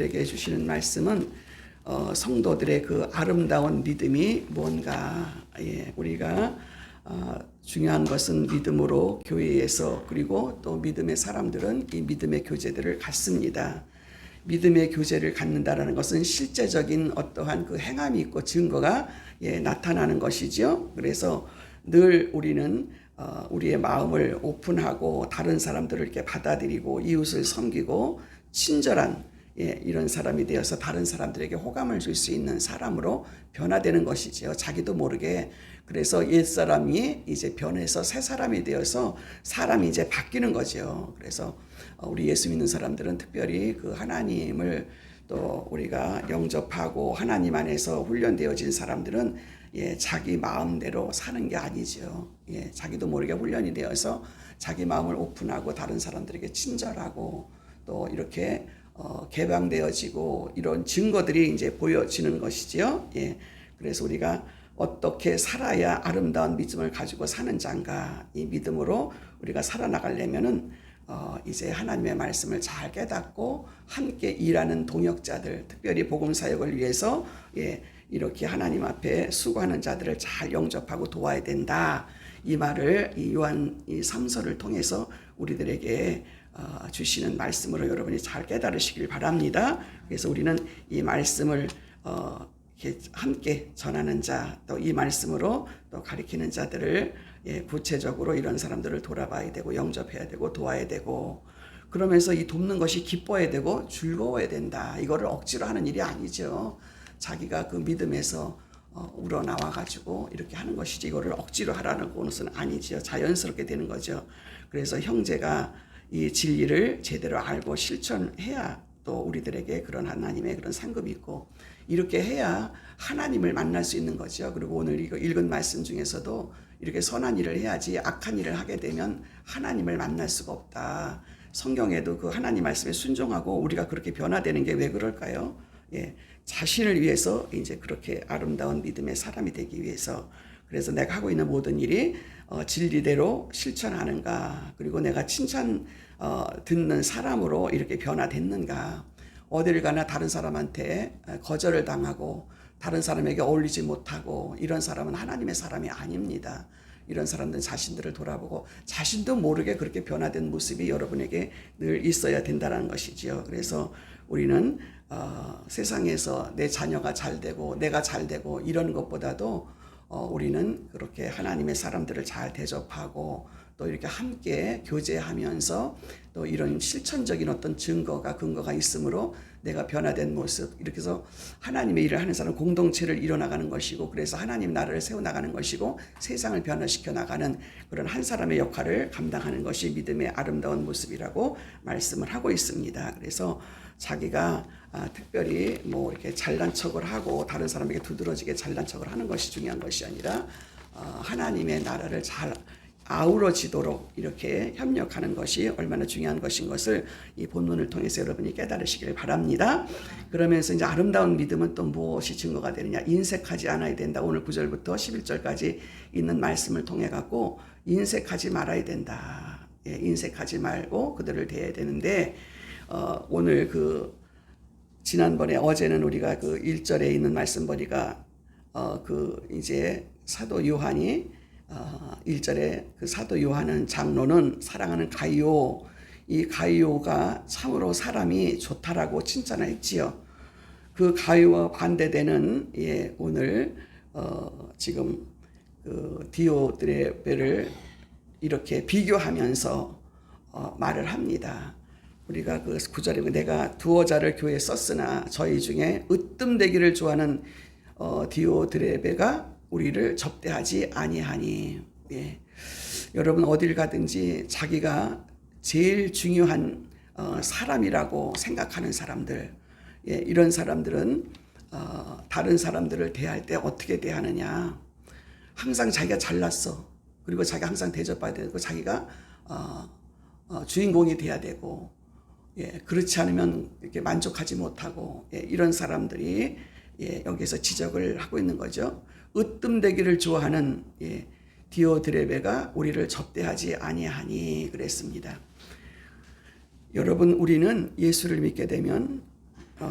우리에게 주시는 말씀은 성도들의 그 아름다운 믿음이 뭔가, 우리가 중요한 것은 믿음으로 교회에서, 그리고 또 믿음의 사람들은 이 믿음의 교제들을 갖습니다. 믿음의 교제를 갖는다라는 것은 실제적인 어떠한 그 행함이 있고 증거가 나타나는 것이죠. 그래서 늘 우리는 우리의 마음을 오픈하고 다른 사람들을 이렇게 받아들이고 이웃을 섬기고 친절한 이런 사람이 되어서 다른 사람들에게 호감을 줄 수 있는 사람으로 변화되는 것이지요. 자기도 모르게. 그래서 옛사람이 이제 변해서 새 사람이 되어서 사람이 이제 바뀌는 거죠. 그래서 우리 예수 믿는 사람들은 특별히 그 하나님을 또 우리가 영접하고 하나님 안에서 훈련되어진 사람들은 자기 마음대로 사는 게 아니죠. 자기도 모르게 훈련이 되어서 자기 마음을 오픈하고 다른 사람들에게 친절하고 또 이렇게 개방되어지고 이런 증거들이 이제 보여지는 것이지요. 그래서 우리가 어떻게 살아야 아름다운 믿음을 가지고 사는 자인가, 이 믿음으로 우리가 살아나가려면은 이제 하나님의 말씀을 잘 깨닫고 함께 일하는 동역자들, 특별히 복음 사역을 위해서 이렇게 하나님 앞에 수고하는 자들을 잘 영접하고 도와야 된다. 이 말을 이 요한 이 3서를 통해서 우리들에게 주시는 말씀으로 여러분이 잘 깨달으시길 바랍니다. 그래서 우리는 이 말씀을 함께 전하는 자, 또 이 말씀으로 또 가리키는 자들을 구체적으로 이런 사람들을 돌아봐야 되고 영접해야 되고 도와야 되고, 그러면서 이 돕는 것이 기뻐야 되고 즐거워야 된다. 이거를 억지로 하는 일이 아니죠. 자기가 그 믿음에서 우러나와가지고 이렇게 하는 것이지, 이거를 억지로 하라는 것은 아니죠. 자연스럽게 되는 거죠. 그래서 형제가 이 진리를 제대로 알고 실천해야 또 우리들에게 그런 하나님의 그런 상급이 있고, 이렇게 해야 하나님을 만날 수 있는 거죠. 그리고 오늘 이거 읽은 말씀 중에서도 이렇게 선한 일을 해야지 악한 일을 하게 되면 하나님을 만날 수가 없다. 성경에도 그 하나님 말씀에 순종하고 우리가 그렇게 변화되는 게 왜 그럴까요? 자신을 위해서 이제 그렇게 아름다운 믿음의 사람이 되기 위해서. 그래서 내가 하고 있는 모든 일이 진리대로 실천하는가, 그리고 내가 칭찬 듣는 사람으로 이렇게 변화됐는가. 어딜 가나 다른 사람한테 거절을 당하고 다른 사람에게 어울리지 못하고 이런 사람은 하나님의 사람이 아닙니다. 이런 사람들은 자신들을 돌아보고 자신도 모르게 그렇게 변화된 모습이 여러분에게 늘 있어야 된다는 것이지요. 그래서 우리는 세상에서 내 자녀가 잘 되고 내가 잘 되고 이런 것보다도 우리는 그렇게 하나님의 사람들을 잘 대접하고 또 이렇게 함께 교제하면서 또 이런 실천적인 어떤 근거가 있으므로 내가 변화된 모습, 이렇게 해서 하나님의 일을 하는 사람 공동체를 이뤄나가는 것이고, 그래서 하나님 나라를 세워나가는 것이고 세상을 변화시켜 나가는 그런 한 사람의 역할을 감당하는 것이 믿음의 아름다운 모습이라고 말씀을 하고 있습니다. 그래서 자기가 특별히 뭐 이렇게 잘난 척을 하고 다른 사람에게 두드러지게 잘난 척을 하는 것이 중요한 것이 아니라 하나님의 나라를 잘 아우러지도록 이렇게 협력하는 것이 얼마나 중요한 것인 것을 이 본문을 통해서 여러분이 깨달으시길 바랍니다. 그러면서 이제 아름다운 믿음은 또 무엇이 증거가 되느냐? 인색하지 않아야 된다. 오늘 9절부터 11절까지 있는 말씀을 통해 갖고 인색하지 말아야 된다. 인색하지 말고 그들을 대해야 되는데, 오늘 지난번에 어제는 우리가 1절에 있는 말씀 보니까 이제 사도 요한이 1절에 그 사도 요한은 장로는 사랑하는 가이오, 이 가이오가 참으로 사람이 좋다라고 칭찬을 했지요. 그 가이오와 반대되는 오늘 지금 디오드레베를 이렇게 비교하면서 말을 합니다. 우리가 9절에 내가 두어 자를 교회에 썼으나 저희 중에 으뜸되기를 좋아하는 디오드레베가 우리를 접대하지 아니하니. 여러분 어딜 가든지 자기가 제일 중요한 사람이라고 생각하는 사람들, 이런 사람들은 다른 사람들을 대할 때 어떻게 대하느냐. 항상 자기가 잘났어. 그리고 자기가 항상 대접받아야 되고 자기가 주인공이 돼야 되고, 그렇지 않으면 이렇게 만족하지 못하고, 이런 사람들이 여기서 지적을 하고 있는 거죠. 으뜸되기를 좋아하는 디오드레베가 우리를 접대하지 아니하니 그랬습니다. 여러분, 우리는 예수를 믿게 되면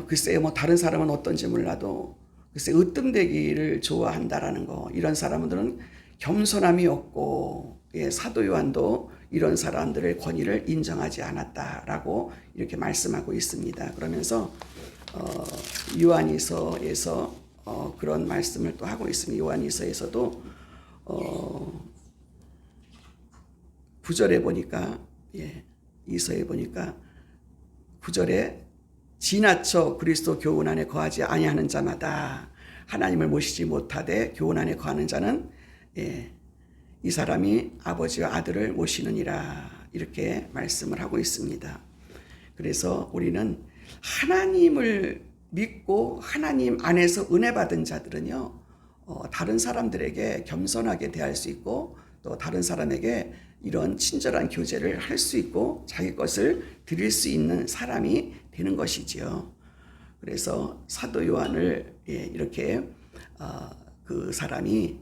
글쎄 뭐 다른 사람은 어떤지 몰라도 글쎄 으뜸되기를 좋아한다라는 거, 이런 사람들은 겸손함이 없고, 사도 요한도 이런 사람들의 권위를 인정하지 않았다라고 이렇게 말씀하고 있습니다. 그러면서 요한이서에서 그런 말씀을 또 하고 있습니다. 요한이서에서도 9절에 보니까, 이서에 보니까 9절에 지나쳐 그리스도 교훈 안에 거하지 아니하는 자마다 하나님을 모시지 못하되 교훈 안에 거하는 자는 이 사람이 아버지와 아들을 모시느니라, 이렇게 말씀을 하고 있습니다. 그래서 우리는 하나님을 믿고 하나님 안에서 은혜 받은 자들은요, 다른 사람들에게 겸손하게 대할 수 있고, 또 다른 사람에게 이런 친절한 교제를 할 수 있고 자기 것을 드릴 수 있는 사람이 되는 것이지요. 그래서 사도 요한을 이렇게 그 사람이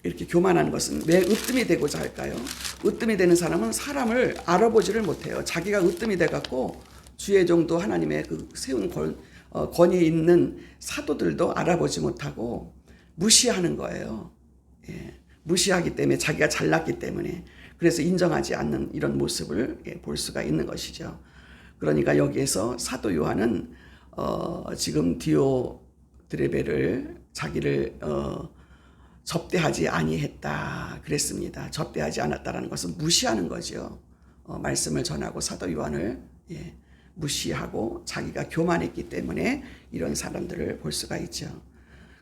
이렇게 교만하는 것은 왜 으뜸이 되고자 할까요? 으뜸이 되는 사람은 사람을 알아보지를 못해요. 자기가 으뜸이 돼갖고 주의 종도 하나님의 그 세운 권위 있는 사도들도 알아보지 못하고 무시하는 거예요. 무시하기 때문에, 자기가 잘났기 때문에, 그래서 인정하지 않는 이런 모습을 볼 수가 있는 것이죠. 그러니까 여기에서 사도 요한은 지금 디오드레베를 자기를 접대하지 아니했다 그랬습니다. 접대하지 않았다라는 것은 무시하는 거죠. 말씀을 전하고 사도 요한을 무시하고 자기가 교만했기 때문에 이런 사람들을 볼 수가 있죠.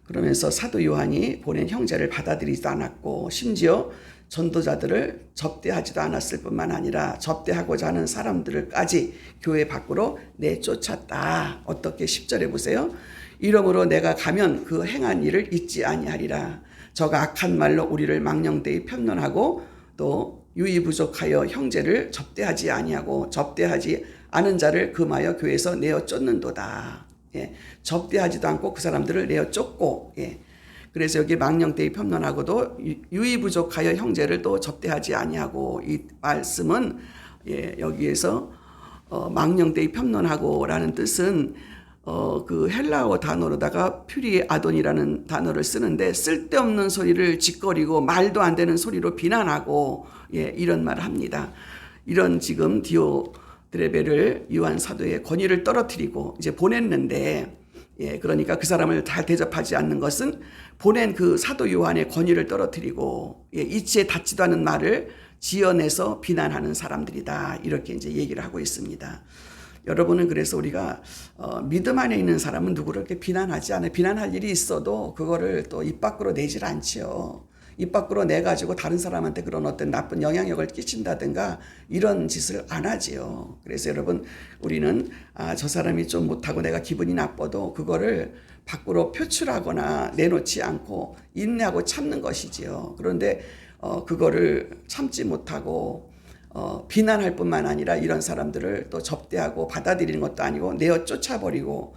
그러면서 사도 요한이 보낸 형제를 받아들이지도 않았고, 심지어 전도자들을 접대하지도 않았을 뿐만 아니라 접대하고자 하는 사람들까지 교회 밖으로 내쫓았다. 어떻게 10절에 보세요. 이러므로 내가 가면 그 행한 일을 잊지 아니하리라. 저가 악한 말로 우리를 망령되이 편론하고 또 유의부족하여 형제를 접대하지 아니하고 접대하지 않은 자를 금하여 교회에서 내어 쫓는도다. 접대하지도 않고 그 사람들을 내어 쫓고, 그래서 여기 망령되이 편론하고도 유의부족하여 형제를 또 접대하지 아니하고, 이 말씀은 여기에서 망령되이 편론하고라는 뜻은 그 헬라어 단어로다가 퓨리 아돈이라는 단어를 쓰는데, 쓸데없는 소리를 짓거리고 말도 안 되는 소리로 비난하고, 이런 말을 합니다. 이런 지금 디오드레베를 요한 사도의 권위를 떨어뜨리고 이제 보냈는데, 그러니까 그 사람을 잘 대접하지 않는 것은 보낸 그 사도 요한의 권위를 떨어뜨리고 이치에 닿지도 않은 말을 지어내서 비난하는 사람들이다, 이렇게 이제 얘기를 하고 있습니다. 여러분은 그래서 우리가 믿음 안에 있는 사람은 누구를 이렇게 비난하지 않아요. 비난할 일이 있어도 그거를 또 입 밖으로 내질 않지요. 입 밖으로 내가지고 다른 사람한테 그런 어떤 나쁜 영향력을 끼친다든가 이런 짓을 안 하지요. 그래서 여러분, 우리는 저 사람이 좀 못하고 내가 기분이 나빠도 그거를 밖으로 표출하거나 내놓지 않고 인내하고 참는 것이지요. 그런데 그거를 참지 못하고 비난할 뿐만 아니라 이런 사람들을 또 접대하고 받아들이는 것도 아니고 내어 쫓아버리고,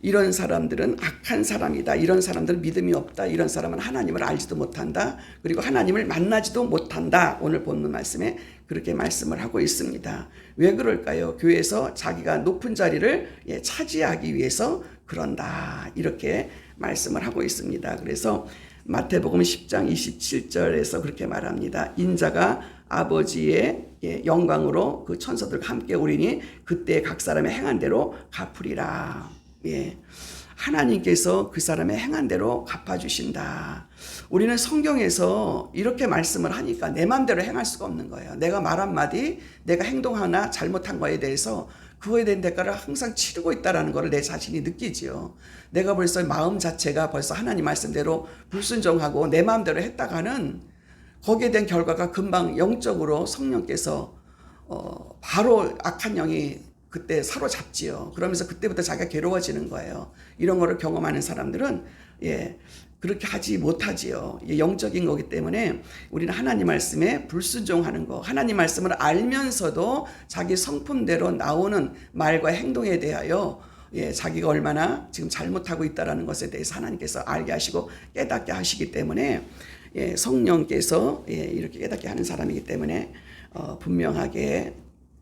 이런 사람들은 악한 사람이다. 이런 사람들은 믿음이 없다. 이런 사람은 하나님을 알지도 못한다. 그리고 하나님을 만나지도 못한다. 오늘 본문 말씀에 그렇게 말씀을 하고 있습니다. 왜 그럴까요? 교회에서 자기가 높은 자리를 차지하기 위해서 그런다, 이렇게 말씀을 하고 있습니다. 그래서 마태복음 10장 27절에서 그렇게 말합니다. 인자가 아버지의 영광으로 그 천사들과 함께 오리니 그때 각 사람의 행한 대로 갚으리라. 하나님께서 그 사람의 행한 대로 갚아주신다. 우리는 성경에서 이렇게 말씀을 하니까 내 마음대로 행할 수가 없는 거예요. 내가 말 한마디, 내가 행동하나 잘못한 거에 대해서 그거에 대한 대가를 항상 치르고 있다는 것을 내 자신이 느끼지요. 내가 벌써 마음 자체가 벌써 하나님 말씀대로 불순종하고 내 마음대로 했다가는 거기에 대한 결과가 금방 영적으로 성령께서 바로 악한 영이 그때 사로잡지요. 그러면서 그때부터 자기가 괴로워지는 거예요. 이런 거를 경험하는 사람들은 그렇게 하지 못하지요. 영적인 거기 때문에 우리는 하나님 말씀에 불순종하는 거, 하나님 말씀을 알면서도 자기 성품대로 나오는 말과 행동에 대하여 자기가 얼마나 지금 잘못하고 있다는 것에 대해서 하나님께서 알게 하시고 깨닫게 하시기 때문에, 성령께서 이렇게 깨닫게 하는 사람이기 때문에 분명하게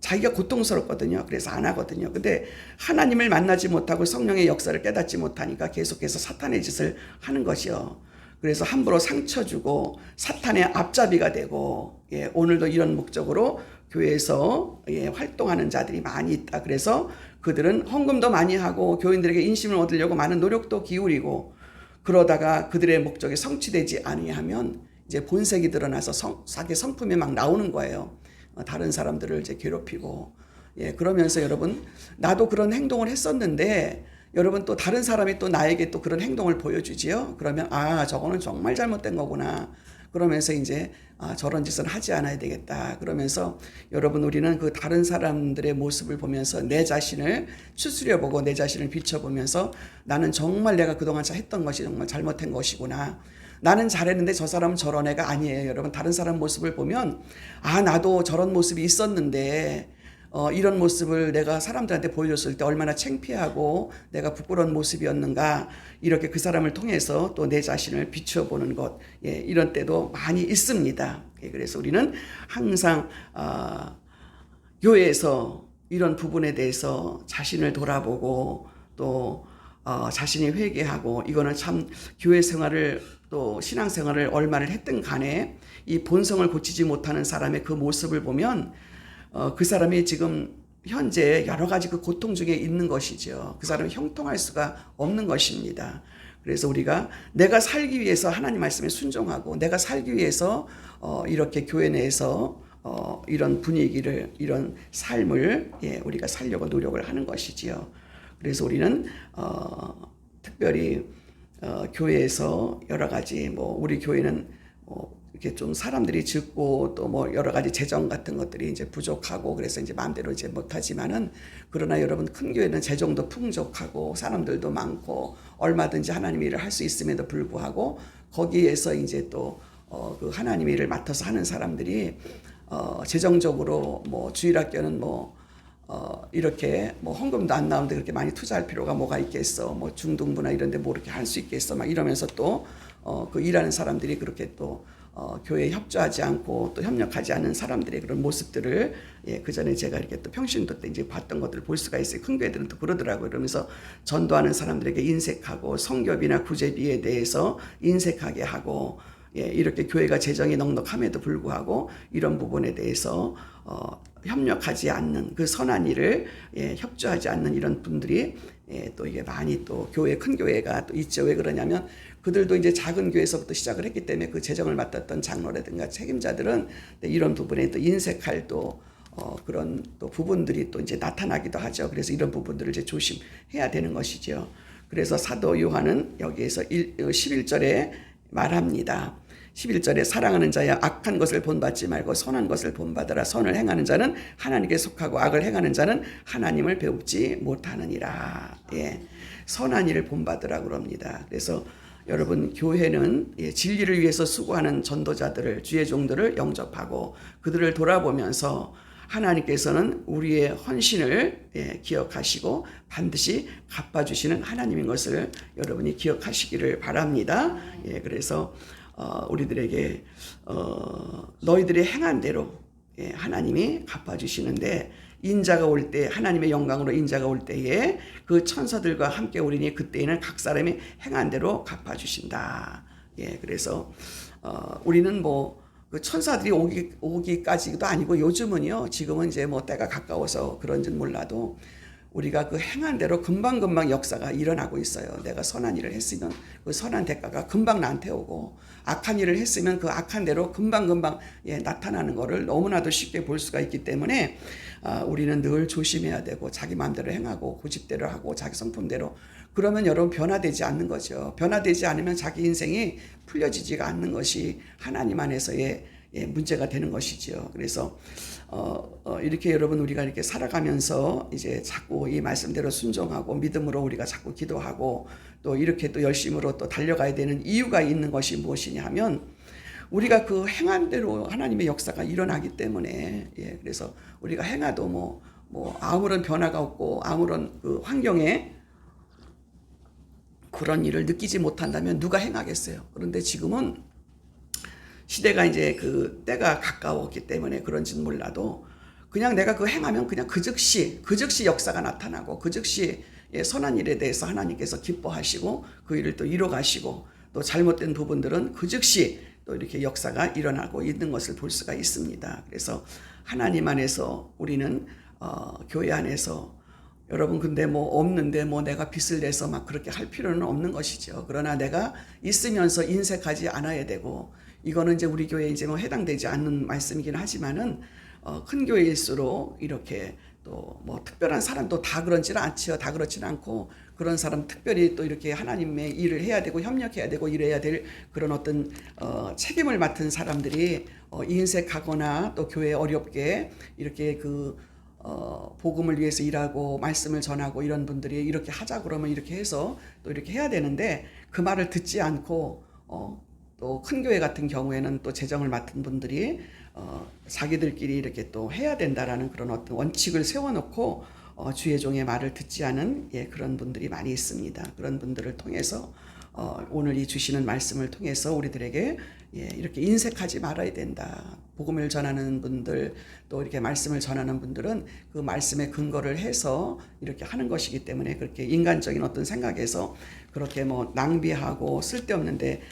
자기가 고통스럽거든요. 그래서 안 하거든요. 근데 하나님을 만나지 못하고 성령의 역사를 깨닫지 못하니까 계속해서 사탄의 짓을 하는 것이요. 그래서 함부로 상처 주고 사탄의 앞잡이가 되고, 예, 오늘도 이런 목적으로 교회에서 예, 활동하는 자들이 많이 있다. 그래서 그들은 헌금도 많이 하고 교인들에게 인심을 얻으려고 많은 노력도 기울이고, 그러다가 그들의 목적이 성취되지 아니하면 이제 본색이 드러나서 자기 성품이 막 나오는 거예요. 다른 사람들을 이제 괴롭히고, 예, 그러면서 여러분, 나도 그런 행동을 했었는데 여러분 또 다른 사람이 또 나에게 또 그런 행동을 보여주지요. 그러면 아, 저거는 정말 잘못된 거구나. 그러면서 이제 아, 저런 짓은 하지 않아야 되겠다. 그러면서 여러분, 우리는 그 다른 사람들의 모습을 보면서 내 자신을 추스려보고 내 자신을 비춰보면서 나는 정말 내가 그동안 했던 것이 정말 잘못된 것이구나. 나는 잘했는데 저 사람은 저런 애가 아니에요. 여러분, 다른 사람 모습을 보면 아, 나도 저런 모습이 있었는데 이런 모습을 내가 사람들한테 보여줬을 때 얼마나 창피하고 내가 부끄러운 모습이었는가, 이렇게 그 사람을 통해서 또 내 자신을 비춰보는 것, 예, 이런 때도 많이 있습니다. 예, 그래서 우리는 항상 교회에서 이런 부분에 대해서 자신을 돌아보고 또 자신이 회개하고, 이거는 참 교회 생활을 또 신앙생활을 얼마를 했든 간에 이 본성을 고치지 못하는 사람의 그 모습을 보면 그 사람이 지금 현재 여러 가지 그 고통 중에 있는 것이죠. 그 사람이 형통할 수가 없는 것입니다. 그래서 우리가 내가 살기 위해서 하나님 말씀에 순종하고, 내가 살기 위해서 이렇게 교회 내에서 이런 분위기를, 이런 삶을, 예, 우리가 살려고 노력을 하는 것이지요. 그래서 우리는 특별히 교회에서 여러 가지 우리 교회는 이렇게 좀 사람들이 적고 또 여러 가지 재정 같은 것들이 이제 부족하고, 그래서 이제 마음대로 이제 못하지만은, 그러나 여러분, 큰 교회는 재정도 풍족하고 사람들도 많고 얼마든지 하나님 일을 할 수 있음에도 불구하고 거기에서 이제 또 그 하나님 일을 맡아서 하는 사람들이 재정적으로 주일학교는 이렇게 헌금도 안 나오는데 그렇게 많이 투자할 필요가 뭐가 있겠어. 중등부나 이런 데 이렇게 할 수 있겠어. 막 이러면서 또 그 일하는 사람들이 그렇게 또 교회에 협조하지 않고 또 협력하지 않는 사람들의 그런 모습들을, 예, 그 전에 제가 이렇게 또 평신도 때 이제 봤던 것들을 볼 수가 있어요. 큰 교회들은 또 그러더라고요. 그러면서 전도하는 사람들에게 인색하고 성교비나 구제비에 대해서 인색하게 하고, 예, 이렇게 교회가 재정이 넉넉함에도 불구하고 이런 부분에 대해서 협력하지 않는, 그 선한 일을, 예, 협조하지 않는 이런 분들이, 예, 또 이게 많이 또 교회, 큰 교회가 또 있죠. 왜 그러냐면 그들도 이제 작은 교회에서부터 시작을 했기 때문에 그 재정을 맡았던 장로라든가 책임자들은 이런 부분에 또 인색할 또 그런 또 부분들이 또 이제 나타나기도 하죠. 그래서 이런 부분들을 이제 조심해야 되는 것이죠. 그래서 사도 요한은 여기에서 11절에 말합니다. 11절에 사랑하는 자야, 악한 것을 본받지 말고 선한 것을 본받으라. 선을 행하는 자는 하나님께 속하고 악을 행하는 자는 하나님을 배웁지 못하느니라. 예, 선한 일을 본받으라 그럽니다. 그래서 여러분, 교회는, 예, 진리를 위해서 수고하는 전도자들을, 주의 종들을 영접하고 그들을 돌아보면서 하나님께서는 우리의 헌신을, 예, 기억하시고 반드시 갚아주시는 하나님인 것을 여러분이 기억하시기를 바랍니다. 예, 그래서 우리들에게 너희들이 행한 대로, 예, 하나님이 갚아주시는데, 인자가 올 때, 하나님의 영광으로 인자가 올 때에 그 천사들과 함께 오리니 그때에는 각 사람이 행한 대로 갚아주신다. 예, 그래서 우리는 그 천사들이 오기까지도 아니고, 요즘은요, 지금은 이제 때가 가까워서 그런지는 몰라도 우리가 그 행한 대로 금방금방 역사가 일어나고 있어요. 내가 선한 일을 했으면 그 선한 대가가 금방 나한테 오고, 악한 일을 했으면 그 악한 대로 금방금방, 예, 나타나는 거를 너무나도 쉽게 볼 수가 있기 때문에 우리는 늘 조심해야 되고, 자기 마음대로 행하고 고집대로 하고 자기 성품대로, 그러면 여러분 변화되지 않는 거죠. 변화되지 않으면 자기 인생이 풀려지지가 않는 것이 하나님 안에서의, 예, 문제가 되는 것이죠. 그래서 이렇게 여러분, 우리가 이렇게 살아가면서 이제 자꾸 이 말씀대로 순종하고 믿음으로 우리가 자꾸 기도하고 또 이렇게 또 열심으로 또 달려가야 되는 이유가 있는 것이 무엇이냐 하면, 우리가 그 행한 대로 하나님의 역사가 일어나기 때문에, 예, 그래서 우리가 행하도 아무런 변화가 없고 아무런 그 환경에 그런 일을 느끼지 못한다면 누가 행하겠어요. 그런데 지금은 시대가 이제 그 때가 가까웠기 때문에 그런지는 몰라도 그냥 내가 그 행하면 그냥 그 즉시 역사가 나타나고 그 즉시 선한 일에 대해서 하나님께서 기뻐하시고 그 일을 또 이뤄가시고 또 잘못된 부분들은 그 즉시 또 이렇게 역사가 일어나고 있는 것을 볼 수가 있습니다. 그래서 하나님 안에서 우리는 교회 안에서 여러분 근데 뭐 없는데 뭐 내가 빚을 내서 막 그렇게 할 필요는 없는 것이죠. 그러나 내가 있으면서 인색하지 않아야 되고 이거는 이제 우리 교회에 이제 뭐 해당되지 않는 말씀이긴 하지만은 큰 교회일수록 이렇게 또 뭐 특별한 사람도 다 그런지는 않지요. 다 그렇지는 않고 그런 사람 특별히 또 이렇게 하나님의 일을 해야 되고 협력해야 되고 이래야 될 그런 어떤 책임을 맡은 사람들이 인색하거나 또 교회 어렵게 이렇게 복음을 위해서 일하고 말씀을 전하고 이런 분들이 이렇게 하자 그러면 이렇게 해서 또 이렇게 해야 되는데 그 말을 듣지 않고 또 큰 교회 같은 경우에는 또 재정을 맡은 분들이 자기들끼리 이렇게 또 해야 된다라는 그런 어떤 원칙을 세워놓고 주의 종의 말을 듣지 않은 그런 분들이 많이 있습니다. 그런 분들을 통해서 오늘 이 주시는 말씀을 통해서 우리들에게 이렇게 인색하지 말아야 된다. 복음을 전하는 분들 또 이렇게 말씀을 전하는 분들은 그 말씀에 근거를 해서 이렇게 하는 것이기 때문에 그렇게 인간적인 어떤 생각에서 그렇게 뭐 낭비하고 쓸데없는데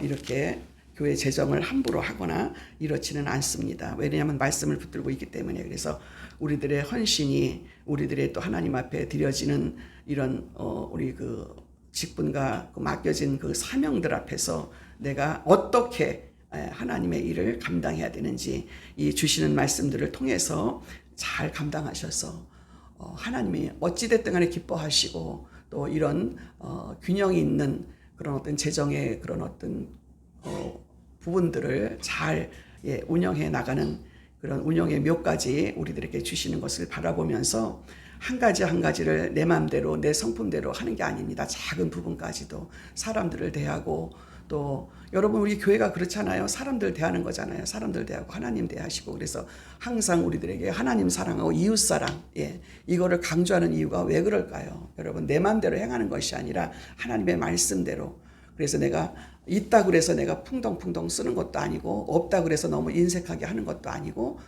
이렇게 교회 재정을 함부로 하거나 이렇지는 않습니다. 왜냐하면 말씀을 붙들고 있기 때문에. 그래서 우리들의 헌신이 우리들의 또 하나님 앞에 드려지는 이런 우리 그 직분과 맡겨진 그 사명들 앞에서 내가 어떻게 하나님의 일을 감당해야 되는지 이 주시는 말씀들을 통해서 잘 감당하셔서 하나님이 어찌됐든 간에 기뻐하시고 또 이런 균형이 있는 그런 어떤 재정의 그런 어떤 부분들을 잘 운영해 나가는 그런 운영의 묘까지 우리들에게 주시는 것을 바라보면서 한 가지 한 가지를 내 마음대로 내 성품대로 하는 게 아닙니다. 작은 부분까지도 사람들을 대하고 또 여러분 우리 교회가 그렇잖아요. 사람들 대하는 거잖아요. 사람들 대하고 하나님 대하시고 그래서 항상 우리들에게 하나님 사랑하고 이웃 사랑 이거를 강조하는 이유가 왜 그럴까요? 여러분 내 마음대로 행하는 것이 아니라 하나님의 말씀대로. 그래서 내가 있다 그래서 내가 풍덩풍덩 쓰는 것도 아니고 없다 그래서 너무 인색하게 하는 것도 아니고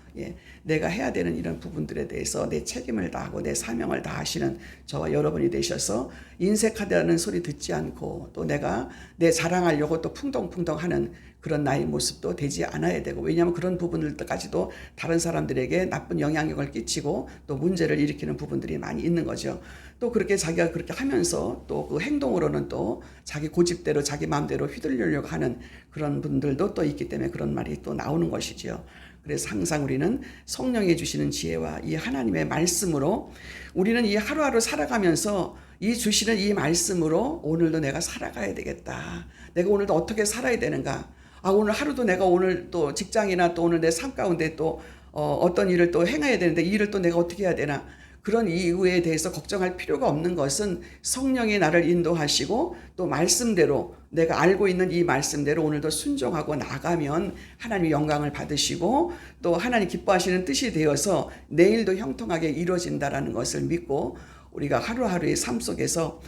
내가 해야 되는 이런 부분들에 대해서 내 책임을 다하고 내 사명을 다하시는 저와 여러분이 되셔서 인색하다는 소리 듣지 않고 또 내가 내 자랑하려고 또 풍덩풍덩 하는 그런 나의 모습도 되지 않아야 되고 왜냐하면 그런 부분들까지도 다른 사람들에게 나쁜 영향력을 끼치고 또 문제를 일으키는 부분들이 많이 있는 거죠. 또 그렇게 자기가 그렇게 하면서 또 그 행동으로는 또 자기 고집대로 자기 마음대로 휘둘리려고 하는 그런 분들도 또 있기 때문에 그런 말이 또 나오는 것이죠. 그래서 항상 우리는 성령이 주시는 지혜와 이 하나님의 말씀으로 우리는 이 하루하루 살아가면서 이 주시는 이 말씀으로 오늘도 내가 살아가야 되겠다. 내가 오늘도 어떻게 살아야 되는가. 오늘 하루도 내가 오늘 또 직장이나 또 오늘 내 삶 가운데 또 어떤 일을 또 행해야 되는데 이 일을 또 내가 어떻게 해야 되나. 그런 이유에 대해서 걱정할 필요가 없는 것은 성령이 나를 인도하시고 또 말씀대로 내가 알고 있는 이 말씀대로 오늘도 순종하고 나가면 하나님의 영광을 받으시고 또 하나님 기뻐하시는 뜻이 되어서 내일도 형통하게 이루어진다라는 것을 믿고 우리가 하루하루의 삶 속에서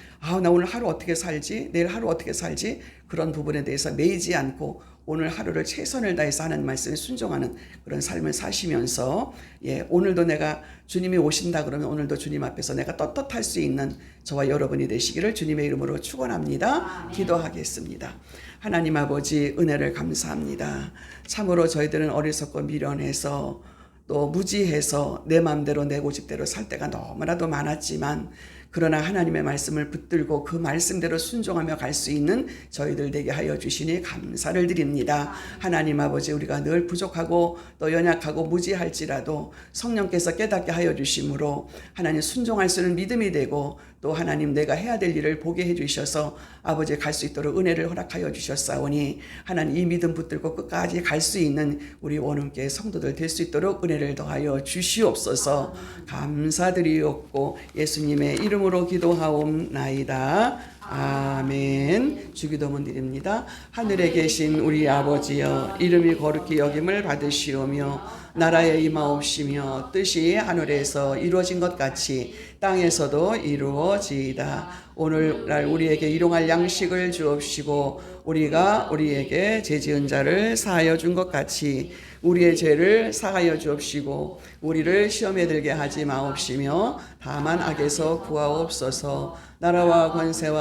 나 오늘 하루 어떻게 살지? 내일 하루 어떻게 살지? 그런 부분에 대해서 매이지 않고 오늘 하루를 최선을 다해서 하는 말씀에 순종하는 그런 삶을 사시면서 오늘도 내가 주님이 오신다 그러면 오늘도 주님 앞에서 내가 떳떳할 수 있는 저와 여러분이 되시기를 주님의 이름으로 축원합니다. 기도하겠습니다. 하나님 아버지 은혜를 감사합니다. 참으로 저희들은 어리석고 미련해서 또 무지해서 내 마음대로 내 고집대로 살 때가 너무나도 많았지만 그러나 하나님의 말씀을 붙들고 그 말씀대로 순종하며 갈 수 있는 저희들 되게 하여 주시니 감사를 드립니다. 하나님 아버지 우리가 늘 부족하고 또 연약하고 무지할지라도 성령께서 깨닫게 하여 주심으로 하나님 순종할 수 있는 믿음이 되고 또 하나님 내가 해야 될 일을 보게 해주셔서 아버지 갈 수 있도록 은혜를 허락하여 주셨사오니 하나님 이 믿음 붙들고 끝까지 갈 수 있는 우리 원음교회 성도들 될 수 있도록 은혜를 더하여 주시옵소서. 감사드리옵고 예수님의 이름으로 기도하옵나이다. 아멘. 주기도문 드립니다. 하늘에 계신 우리 아버지여, 이름이 거룩히 여김을 받으시오며 나라에 임하옵시며 뜻이 하늘에서 이루어진 것 같이 땅에서도 이루어지이다. 오늘날 우리에게 일용할 양식을 주옵시고 우리가 우리에게 죄지은 자를 사하여 준 것 같이 우리의 죄를 사하여 주옵시고 우리를 시험에 들게 하지 마옵시며 다만 악에서 구하옵소서. 나라와 권세와